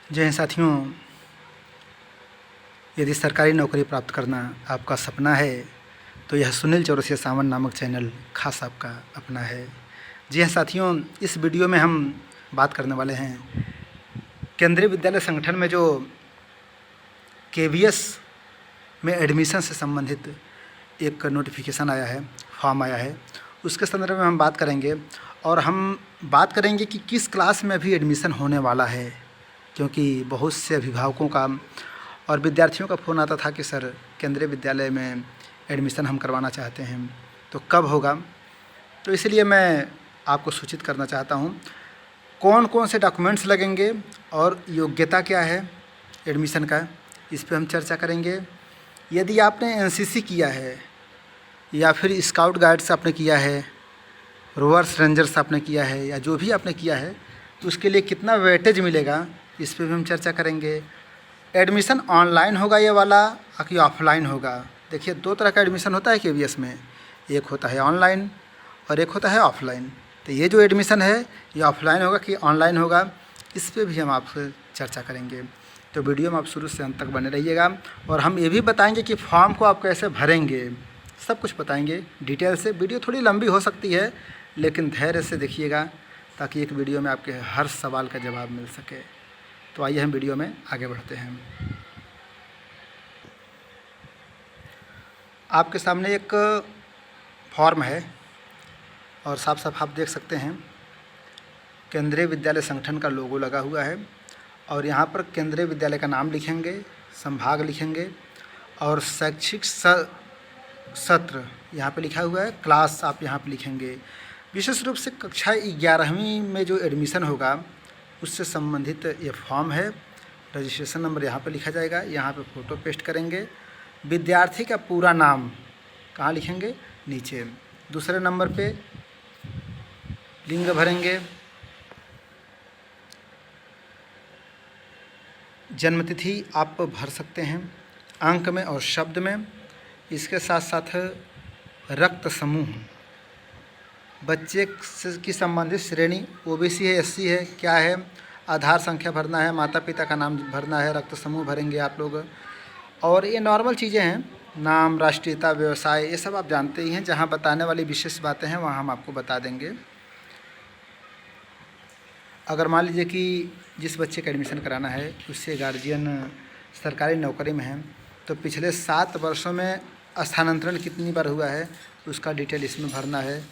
जय हिंद साथियों, यदि सरकारी नौकरी प्राप्त करना आपका सपना है तो यह सुनील चौरसिया सावन नामक चैनल खास आपका अपना है। जी हाँ साथियों, इस वीडियो में हम बात करने वाले हैं केंद्रीय विद्यालय संगठन में जो केवीएस में एडमिशन से संबंधित एक नोटिफिकेशन आया है, फॉर्म आया है, उसके संदर्भ में हम बात करेंगे। और हम बात करेंगे कि किस क्लास में भी एडमिशन होने वाला है, क्योंकि बहुत से अभिभावकों का और विद्यार्थियों का फ़ोन आता था कि सर केंद्रीय विद्यालय में एडमिशन हम करवाना चाहते हैं, तो कब होगा। तो इसलिए मैं आपको सूचित करना चाहता हूँ कौन कौन से डॉक्यूमेंट्स लगेंगे और योग्यता क्या है एडमिशन का, इस पे हम चर्चा करेंगे। यदि आपने एनसीसी किया है या फिर स्काउट गाइड्स आपने किया है, रोवर्स रेंजर्स आपने किया है, या जो भी आपने किया है, तो उसके लिए कितना वेटेज मिलेगा, इस पे भी हम चर्चा करेंगे। एडमिशन ऑनलाइन होगा ये वाला कि ऑफलाइन होगा। देखिए, दो तरह का एडमिशन होता है केवीएस में, एक होता है ऑनलाइन और एक होता है ऑफलाइन। तो ये जो एडमिशन है ये ऑफलाइन होगा कि ऑनलाइन होगा, इस पे भी हम आपसे चर्चा करेंगे। तो वीडियो में आप शुरू से अंत तक बने रहिएगा। और हम ये भी बताएंगे कि फॉर्म को आप कैसे भरेंगे, सब कुछ बताएंगे डिटेल से। वीडियो थोड़ी लंबी हो सकती है, लेकिन धैर्य से देखिएगा ताकि एक वीडियो में आपके हर सवाल का जवाब मिल सके। तो आइए हम वीडियो में आगे बढ़ते हैं। आपके सामने एक फॉर्म है और साफ साफ आप देख सकते हैं केंद्रीय विद्यालय संगठन का लोगो लगा हुआ है। और यहाँ पर केंद्रीय विद्यालय का नाम लिखेंगे, संभाग लिखेंगे और शैक्षिक सत्र यहाँ पे लिखा हुआ है, क्लास आप यहाँ पे लिखेंगे। विशेष रूप से कक्षा 11वीं में जो एडमिशन होगा उससे संबंधित ये फॉर्म है। रजिस्ट्रेशन नंबर यहाँ पे लिखा जाएगा, यहाँ पे फ़ोटो पेस्ट करेंगे। विद्यार्थी का पूरा नाम कहाँ लिखेंगे, नीचे। दूसरे नंबर पे लिंग भरेंगे, जन्मतिथि आप भर सकते हैं अंक में और शब्द में। इसके साथ साथ रक्त समूह, बच्चे की संबंधित श्रेणी ओबीसी है, एससी है, क्या है, आधार संख्या भरना है, माता पिता का नाम भरना है, रक्त समूह भरेंगे आप लोग। और ये नॉर्मल चीज़ें हैं, नाम, राष्ट्रीयता, व्यवसाय, ये सब आप जानते ही हैं। जहाँ बताने वाली विशेष बातें हैं वहाँ हम आपको बता देंगे। अगर मान लीजिए कि जिस बच्चे का एडमिशन कराना है उससे गार्जियन सरकारी नौकरी में है, तो पिछले 7 वर्षों में स्थानांतरण कितनी बार हुआ है उसका डिटेल इसमें भरना है।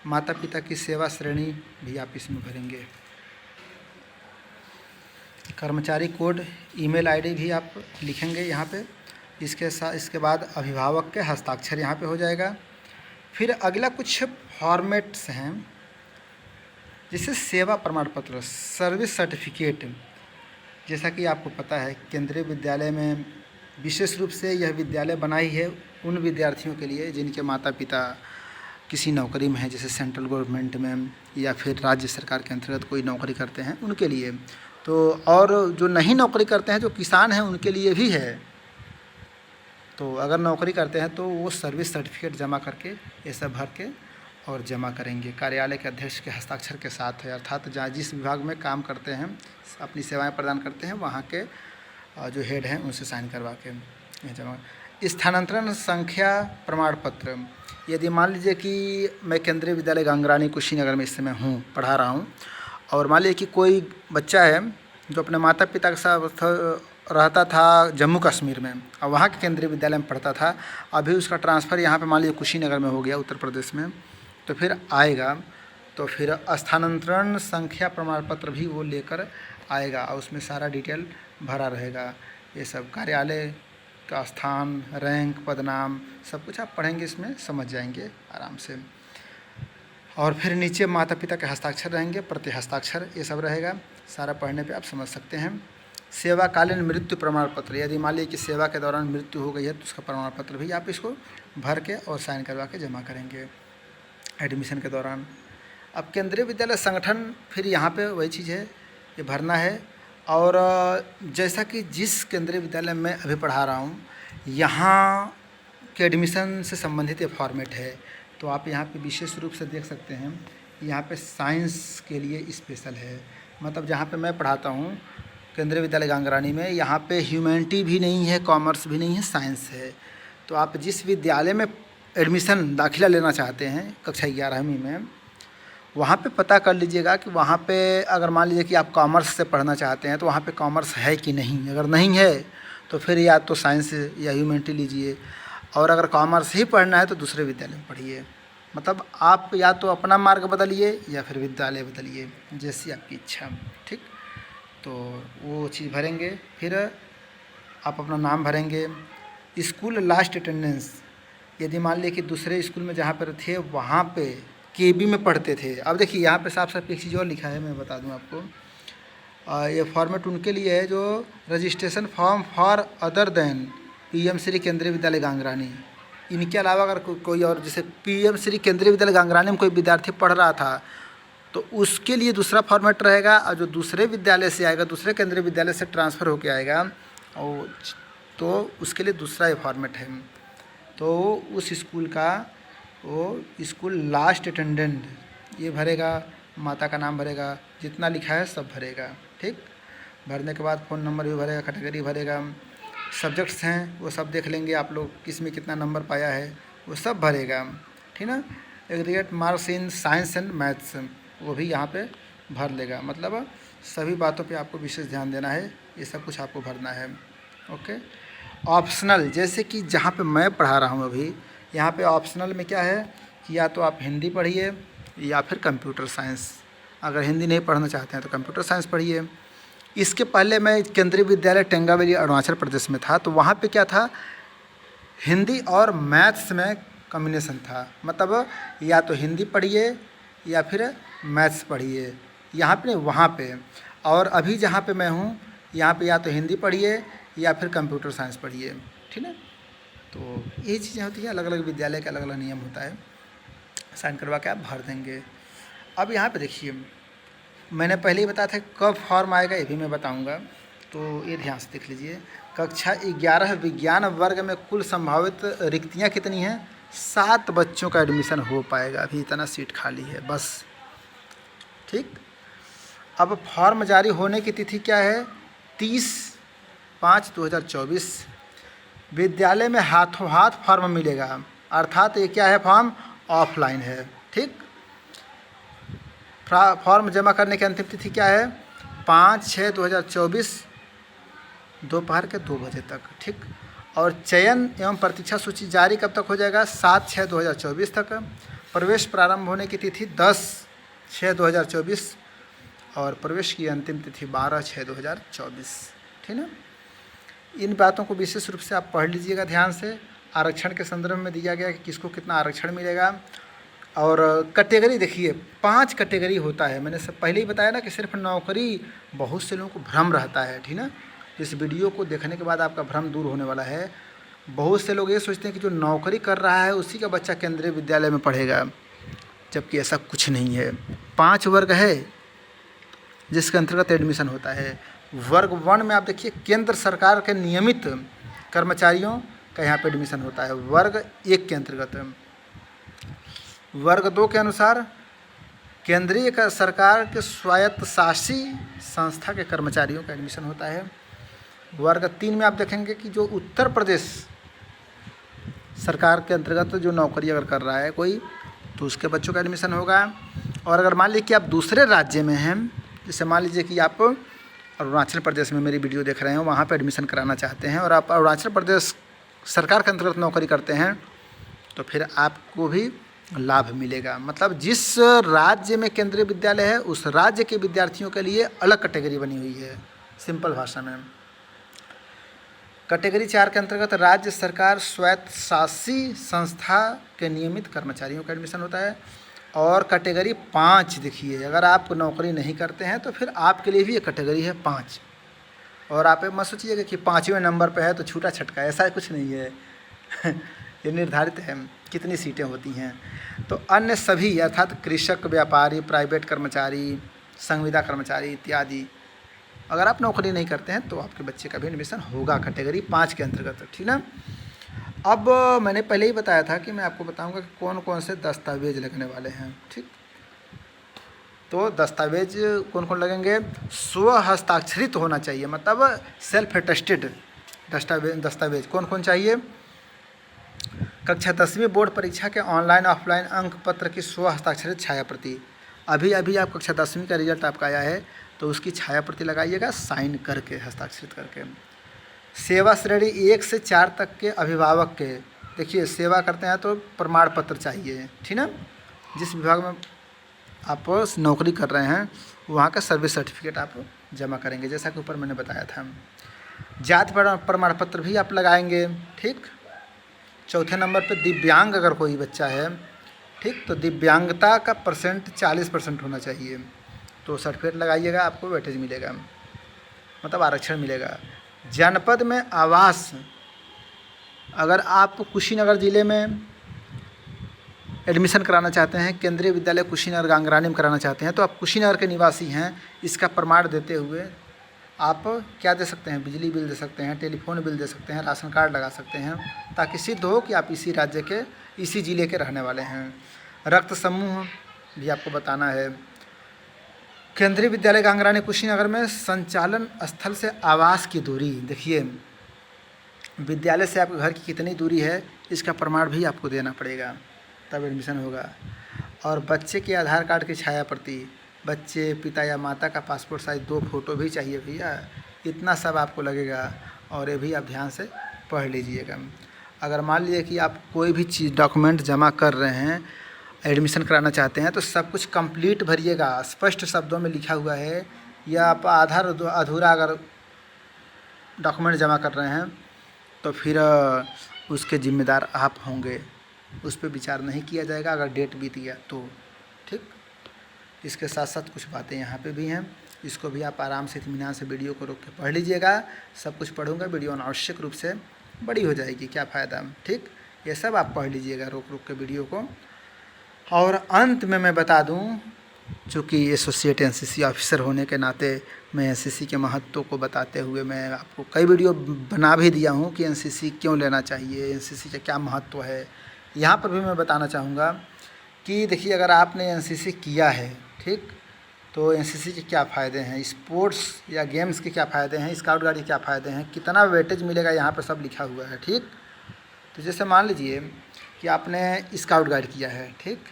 माता पिता की सेवा श्रेणी भी आप इसमें भरेंगे। कर्मचारी कोड, ईमेल आईडी भी आप लिखेंगे यहाँ पे। इसके बाद अभिभावक के हस्ताक्षर यहाँ पे हो जाएगा। फिर अगला कुछ फॉर्मेट्स हैं, जैसे सेवा प्रमाण पत्र, सर्विस सर्टिफिकेट। जैसा कि आपको पता है केंद्रीय विद्यालय में विशेष रूप से यह विद्यालय बनाई है उन विद्यार्थियों के लिए जिनके माता पिता किसी नौकरी में है, जैसे सेंट्रल गवर्नमेंट में या फिर राज्य सरकार के अंतर्गत कोई नौकरी करते हैं उनके लिए। तो और जो नहीं नौकरी करते हैं, जो किसान हैं, उनके लिए भी है। तो अगर नौकरी करते हैं तो वो सर्विस सर्टिफिकेट जमा करके ये सब भर के और जमा करेंगे कार्यालय के अध्यक्ष के हस्ताक्षर के साथ है। अर्थात जहाँ जिस विभाग में काम करते हैं, अपनी सेवाएं प्रदान करते हैं, वहाँ के जो हेड हैं उनसे साइन करवा के जमा। स्थानांतरण संख्या प्रमाण पत्र, यदि मान लीजिए कि मैं केंद्रीय विद्यालय गंगरानी कुशीनगर में इस समय हूँ, पढ़ा रहा हूँ, और मान लीजिए कि कोई बच्चा है जो अपने माता पिता के साथ रहता था जम्मू कश्मीर में और वहाँ के केंद्रीय विद्यालय में पढ़ता था, अभी उसका ट्रांसफ़र यहाँ पे मान लीजिए कुशीनगर में हो गया, उत्तर प्रदेश में, तो फिर आएगा तो फिर स्थानांतरण संख्या प्रमाण पत्र भी वो लेकर आएगा और उसमें सारा डिटेल भरा रहेगा। ये सब कार्यालय का स्थान, रैंक, पदनाम, सब कुछ आप पढ़ेंगे, इसमें समझ जाएंगे आराम से। और फिर नीचे माता पिता के हस्ताक्षर रहेंगे, प्रति हस्ताक्षर, ये सब रहेगा। सारा पढ़ने पे आप समझ सकते हैं। सेवाकालीन मृत्यु प्रमाण पत्र, यदि मान लीजिए कि सेवा के दौरान मृत्यु हो गई है तो उसका प्रमाण पत्र भी आप इसको भर के और साइन करवा के जमा करेंगे एडमिशन के दौरान। अब केंद्रीय विद्यालय संगठन, फिर यहाँ पे वही चीज़ है, ये भरना है। और जैसा कि जिस केंद्रीय विद्यालय में अभी पढ़ा रहा हूँ, यहाँ के एडमिशन से संबंधित ये फॉर्मेट है। तो आप यहाँ पे विशेष रूप से देख सकते हैं, यहाँ पे साइंस के लिए स्पेशल है। मतलब जहाँ पे मैं पढ़ाता हूँ केंद्रीय विद्यालय गांगरानी में। यहाँ पे ह्यूमैनिटी भी नहीं है, कॉमर्स भी नहीं है, साइंस है। तो आप जिस विद्यालय में एडमिशन दाखिला लेना चाहते हैं कक्षा 11वीं में, वहाँ पे पता कर लीजिएगा कि वहाँ पे अगर मान लीजिए कि आप कॉमर्स से पढ़ना चाहते हैं तो वहाँ पे कॉमर्स है कि नहीं। अगर नहीं है तो फिर या तो साइंस या ह्यूमैनिटी लीजिए, और अगर कॉमर्स ही पढ़ना है तो दूसरे विद्यालय में पढ़िए। मतलब आप या तो अपना मार्ग बदलिए या फिर विद्यालय बदलिए, जैसी आपकी इच्छा। ठीक, तो वो चीज़ भरेंगे। फिर आप अपना नाम भरेंगे। स्कूल लास्ट अटेंडेंस, यदि मान लीजिए कि दूसरे स्कूल में जहाँ पर थे वहाँ पे केबी में पढ़ते थे। अब देखिए यहाँ पे साफ साफ एक चीज़ और लिखा है, मैं बता दूँ आपको। ये फॉर्मेट उनके लिए है जो registration form for other than PM Shri केंद्रीय विद्यालय गांगरानी। इनके अलावा अगर कोई और, जैसे पीएम श्री केंद्रीय विद्यालय गांगरानी में कोई विद्यार्थी पढ़ रहा था तो उसके लिए दूसरा फॉर्मेट रहेगा, और जो दूसरे विद्यालय से आएगा, दूसरे केंद्रीय विद्यालय से ट्रांसफ़र होकर आएगा, और तो उसके लिए दूसरा ये फॉर्मेट है। तो उस स्कूल का वो स्कूल लास्ट अटेंडेंट ये भरेगा, माता का नाम भरेगा, जितना लिखा है सब भरेगा। ठीक, भरने के बाद फ़ोन नंबर भी भरेगा, कैटेगरी भरेगा, सब्जेक्ट्स हैं वो सब देख लेंगे आप लोग, किस में कितना नंबर पाया है वो सब भरेगा। ठीक ना, aggregate marks in science and maths वो भी यहाँ पे भर लेगा। मतलब सभी बातों पे आपको विशेष ध्यान देना है, ये सब कुछ आपको भरना है। ओके, ऑप्शनल, जैसे कि जहाँ पे मैं पढ़ा रहा हूँ अभी, यहाँ पे ऑप्शनल में क्या है कि या तो आप हिंदी पढ़िए या फिर कंप्यूटर साइंस। अगर हिंदी नहीं पढ़ना चाहते हैं तो कंप्यूटर साइंस पढ़िए। इसके पहले मैं केंद्रीय विद्यालय टेंगावली अरुणाचल प्रदेश में था, तो वहाँ पे क्या था, हिंदी और मैथ्स में कॉम्बिनेशन था। मतलब या तो हिंदी पढ़िए या फिर मैथ्स पढ़िए, यहाँ पे नहीं वहाँ पे। और अभी जहाँ पे मैं हूँ यहाँ पे या तो हिंदी पढ़िए या फिर कंप्यूटर साइंस पढ़िए। ठीक है, तो यही चीज़ें होती हैं, अलग अलग विद्यालय का अलग अलग नियम होता है। साइन करवा के आप भर देंगे। अब यहाँ पे देखिए, मैंने पहले ही बताया था कब फॉर्म आएगा, ये भी मैं बताऊंगा, तो ये ध्यान से देख लीजिए। कक्षा 11 विज्ञान वर्ग में कुल संभावित रिक्तियाँ कितनी हैं? 7 बच्चों का एडमिशन हो पाएगा, अभी इतना सीट खाली है बस। ठीक, अब फॉर्म जारी होने की तिथि क्या है? 30/5/2024। विद्यालय में हाथों हाथ फॉर्म मिलेगा, अर्थात ये क्या है, फॉर्म ऑफलाइन है। ठीक, फॉर्म जमा करने की अंतिम तिथि क्या है? 5/6/2024 दोपहर के 2 बजे तक। ठीक, और चयन एवं प्रतीक्षा सूची जारी कब तक हो जाएगा? 7/6/2024 तक। प्रवेश प्रारंभ होने की तिथि 10/6/2024 और प्रवेश की अंतिम तिथि 12/6/2024। ठीक है, इन बातों को विशेष रूप से आप पढ़ लीजिएगा ध्यान से। आरक्षण के संदर्भ में दिया गया कि किसको कितना आरक्षण मिलेगा। और कैटेगरी देखिए, 5 कैटेगरी होता है। मैंने सब पहले ही बताया ना कि सिर्फ नौकरी, बहुत से लोगों को भ्रम रहता है। ठीक ना, इस वीडियो को देखने के बाद आपका भ्रम दूर होने वाला है। बहुत से लोग ये सोचते हैं कि जो नौकरी कर रहा है उसी का बच्चा केंद्रीय विद्यालय में पढ़ेगा, जबकि ऐसा कुछ नहीं है। 5 वर्ग है जिसके अंतर्गत एडमिशन होता है। वर्ग 1 में आप देखिए, केंद्र सरकार के नियमित कर्मचारियों का यहाँ पे एडमिशन होता है, वर्ग 1 के अंतर्गत। वर्ग 2 के अनुसार केंद्रीय का सरकार के स्वायत्तशासी संस्था के कर्मचारियों का एडमिशन होता है। वर्ग 3 में आप देखेंगे कि जो उत्तर प्रदेश सरकार के अंतर्गत जो नौकरी अगर कर रहा है कोई, तो उसके बच्चों का एडमिशन होगा। और अगर मान लीजिए कि आप दूसरे राज्य में हैं, जैसे मान लीजिए कि आप अरुणाचल प्रदेश में मेरी वीडियो देख रहे हैं, वहाँ पर एडमिशन कराना चाहते हैं और आप अरुणाचल प्रदेश सरकार के अंतर्गत नौकरी करते हैं, तो फिर आपको भी लाभ मिलेगा। मतलब जिस राज्य में केंद्रीय विद्यालय है उस राज्य के विद्यार्थियों के लिए अलग कैटेगरी बनी हुई है। सिंपल भाषा में, कैटेगरी 4 के अंतर्गत राज्य सरकार स्वायत्तशासी संस्था के नियमित कर्मचारियों का एडमिशन होता है। और कैटेगरी 5 देखिए, अगर आप नौकरी नहीं करते हैं तो फिर आपके लिए भी एक कैटेगरी है 5। और आप मत सोचिएगा कि 5वें नंबर पे है तो छूटा छटका, ऐसा कुछ नहीं है। ये निर्धारित है कितनी सीटें होती हैं। तो अन्य सभी अर्थात कृषक, व्यापारी, प्राइवेट कर्मचारी, संविदा कर्मचारी इत्यादि, अगर आप नौकरी नहीं करते हैं तो आपके बच्चे का भी एडमिशन होगा कैटेगरी 5 के अंतर्गत। ठीक ना, अब मैंने पहले ही बताया था कि मैं आपको बताऊंगा कि कौन कौन से दस्तावेज लगने वाले हैं। ठीक, तो दस्तावेज कौन कौन लगेंगे? स्व हस्ताक्षरित होना चाहिए, मतलब सेल्फ अटेस्टेड दस्तावेज कौन कौन चाहिए? कक्षा 10वीं बोर्ड परीक्षा के ऑनलाइन ऑफलाइन अंक पत्र की स्व हस्ताक्षरित छाया प्रति। अभी अभी आप कक्षा 10वीं का रिजल्ट आपका आया है तो उसकी छाया प्रति लगाइएगा, साइन करके, हस्ताक्षरित करके। सेवा श्रेणी 1 से 4 तक के अभिभावक के, देखिए सेवा करते हैं तो प्रमाण पत्र चाहिए, ठीक ना। जिस विभाग में आप नौकरी कर रहे हैं वहाँ का सर्विस सर्टिफिकेट आप जमा करेंगे, जैसा कि ऊपर मैंने बताया था। जाति प्रमाण पत्र भी आप लगाएंगे, ठीक। चौथे नंबर पे दिव्यांग अगर कोई बच्चा है, ठीक, तो दिव्यांगता का परसेंट 40% होना चाहिए, तो सर्टिफिकेट लगाइएगा, आपको वेटेज मिलेगा, मतलब आरक्षण मिलेगा। जनपद में आवास, अगर आप कुशीनगर ज़िले में एडमिशन कराना चाहते हैं, केंद्रीय विद्यालय कुशीनगर गांगरानी में कराना चाहते हैं, तो आप कुशीनगर के निवासी हैं, इसका प्रमाण देते हुए आप क्या दे सकते हैं? बिजली बिल दे सकते हैं, टेलीफोन बिल दे सकते हैं, राशन कार्ड लगा सकते हैं, ताकि सिद्ध हो कि आप इसी राज्य के, इसी ज़िले के रहने वाले हैं। रक्त समूह भी आपको बताना है। केंद्रीय विद्यालय गांगरानी कुशीनगर में संचालन स्थल से आवास की दूरी, देखिए विद्यालय से आपके घर की कितनी दूरी है, इसका प्रमाण भी आपको देना पड़ेगा, तब एडमिशन होगा। और बच्चे के आधार कार्ड की छाया प्रति, बच्चे पिता या माता का पासपोर्ट साइज 2 फोटो भी चाहिए भैया, इतना सब आपको लगेगा, और ये भी आप ध्यान से पढ़ लीजिएगा। अगर मान लीजिए कि आप कोई भी चीज़ डॉक्यूमेंट जमा कर रहे हैं, एडमिशन कराना चाहते हैं, तो सब कुछ कंप्लीट भरिएगा, स्पष्ट शब्दों में लिखा हुआ है, या आप आधार अधूरा अगर डॉक्यूमेंट जमा कर रहे हैं तो फिर उसके जिम्मेदार आप होंगे, उस पर विचार नहीं किया जाएगा अगर डेट बीत गया तो, ठीक। इसके साथ साथ कुछ बातें यहाँ पे भी हैं, इसको भी आप आराम से इत्मीनान से वीडियो को रोक के पढ़ लीजिएगा। सब कुछ पढ़ूंगा, वीडियो अनावश्यक रूप से बड़ी हो जाएगी, क्या फ़ायदा, ठीक। ये सब आप पढ़ लीजिएगा रोक रोक के वीडियो को। और अंत में मैं बता दूं, चूँकि एसोसिएट एनसीसी ऑफिसर होने के नाते मैं एनसीसी के महत्व को बताते हुए मैं आपको कई वीडियो बना भी दिया हूं कि एनसीसी क्यों लेना चाहिए, एनसीसी का क्या महत्व है। यहाँ पर भी मैं बताना चाहूँगा कि देखिए अगर आपने एनसीसी किया है, ठीक, तो एनसीसी के क्या फ़ायदे हैं, स्पोर्ट्स या गेम्स के क्या फ़ायदे हैं, स्काउट गाइड के क्या फ़ायदे हैं, कितना वेटेज मिलेगा, यहाँ पर सब लिखा हुआ है, ठीक। तो जैसे मान लीजिए कि आपने स्काउट गाइड किया है, ठीक,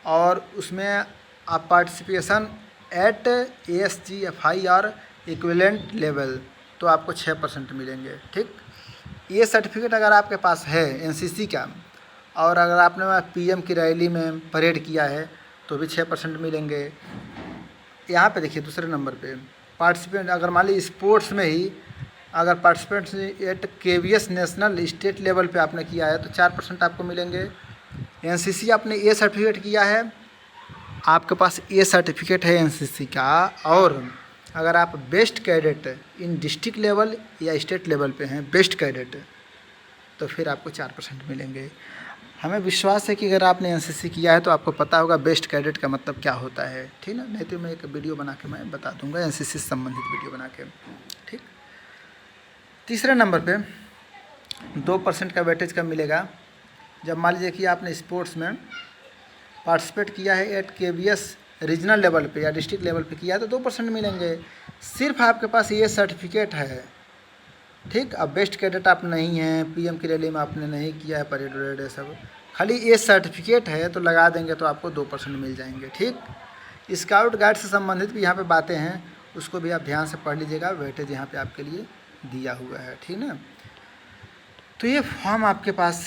और उसमें आप पार्टिसिपेशन एट ASGFI और इक्विवेलेंट लेवल, तो आपको 6% मिलेंगे, ठीक। ये सर्टिफिकेट अगर आपके पास है एनसीसी का, और अगर आपने PM की रैली में परेड किया है तो भी 6% मिलेंगे। यहाँ पे देखिए दूसरे नंबर पे पार्टिसिपेंट, अगर मान लीजिए स्पोर्ट्स में ही अगर participate at KVS national state level पे आपने किया है तो 4% आपको मिलेंगे। एनसीसी आपने ए सर्टिफिकेट किया है, आपके पास ए सर्टिफिकेट है एनसीसी का, और अगर आप बेस्ट कैडेट इन डिस्ट्रिक्ट लेवल या स्टेट लेवल पे हैं, बेस्ट कैडेट, तो फिर आपको 4% मिलेंगे। हमें विश्वास है कि अगर आपने एनसीसी किया है तो आपको पता होगा बेस्ट कैडेट का मतलब क्या होता है, ठीक ना। नहीं तो मैं एक वीडियो बना के मैं बता दूंगा, एनसीसी से संबंधित वीडियो बना के, ठीक। तीसरे नंबर पे 2% का वेटेज कब मिलेगा? जब मान लीजिए कि आपने स्पोर्ट्स में पार्टिसिपेट किया है एट KVS रीजनल लेवल पे या डिस्ट्रिक्ट लेवल पे किया है तो 2% मिलेंगे। सिर्फ आपके पास ये सर्टिफिकेट है, ठीक। अब बेस्ट कैडेट आप नहीं हैं, PM की रैली में आपने नहीं किया है परेड वरेड, सब खाली ये सर्टिफिकेट है तो लगा देंगे तो आपको 2% मिल जाएंगे, ठीक। स्काउट गाइड से संबंधित भी यहाँ पे बातें हैं, उसको भी आप ध्यान से पढ़ लीजिएगा, वेटेज यहाँ पे आपके लिए दिया हुआ है, ठीक ना। तो ये फॉर्म आपके पास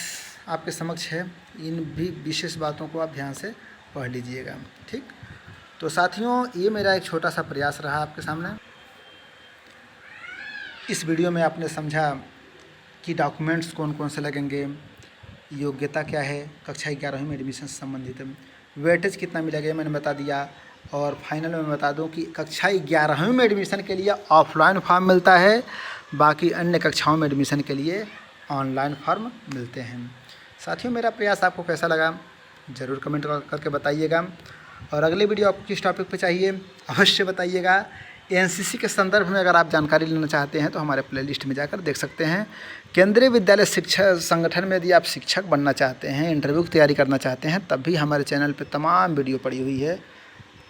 आपके समक्ष है, इन भी विशेष बातों को आप ध्यान से पढ़ लीजिएगा, ठीक। तो साथियों ये मेरा एक छोटा सा प्रयास रहा आपके सामने। इस वीडियो में आपने समझा कि डॉक्यूमेंट्स कौन कौन से लगेंगे, योग्यता क्या है, कक्षा 11वीं में एडमिशन से संबंधित, वेटेज कितना मिलेगा मैंने बता दिया, और फाइनल में बता दूं कि कक्षा 11वीं में एडमिशन के लिए ऑफलाइन फॉर्म मिलता है, बाकी अन्य कक्षाओं में एडमिशन के लिए ऑनलाइन फॉर्म मिलते हैं। साथियों मेरा प्रयास आपको कैसा लगा ज़रूर कमेंट करके बताइएगा, और अगली वीडियो आपको किस टॉपिक पे चाहिए अवश्य बताइएगा। एनसीसी के संदर्भ में अगर आप जानकारी लेना चाहते हैं तो हमारे प्लेलिस्ट में जाकर देख सकते हैं। केंद्रीय विद्यालय शिक्षा संगठन में यदि आप शिक्षक बनना चाहते हैं, इंटरव्यू की तैयारी करना चाहते हैं, तब भी हमारे चैनल पे तमाम वीडियो पड़ी हुई है,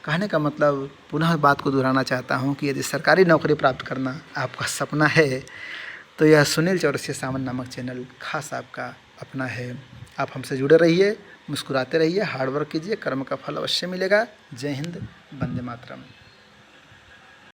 कहने का मतलब पुनः बात को दोहराना चाहता हूँ कि यदि सरकारी नौकरी प्राप्त करना आपका सपना है तो यह सुनील चौरसिया सावन नामक चैनल खास आपका अपना है। आप हमसे जुड़े रहिए, मुस्कुराते रहिए, हार्ड वर्क कीजिए, कर्म का फल अवश्य मिलेगा। जय हिंद, वंदे मातरम।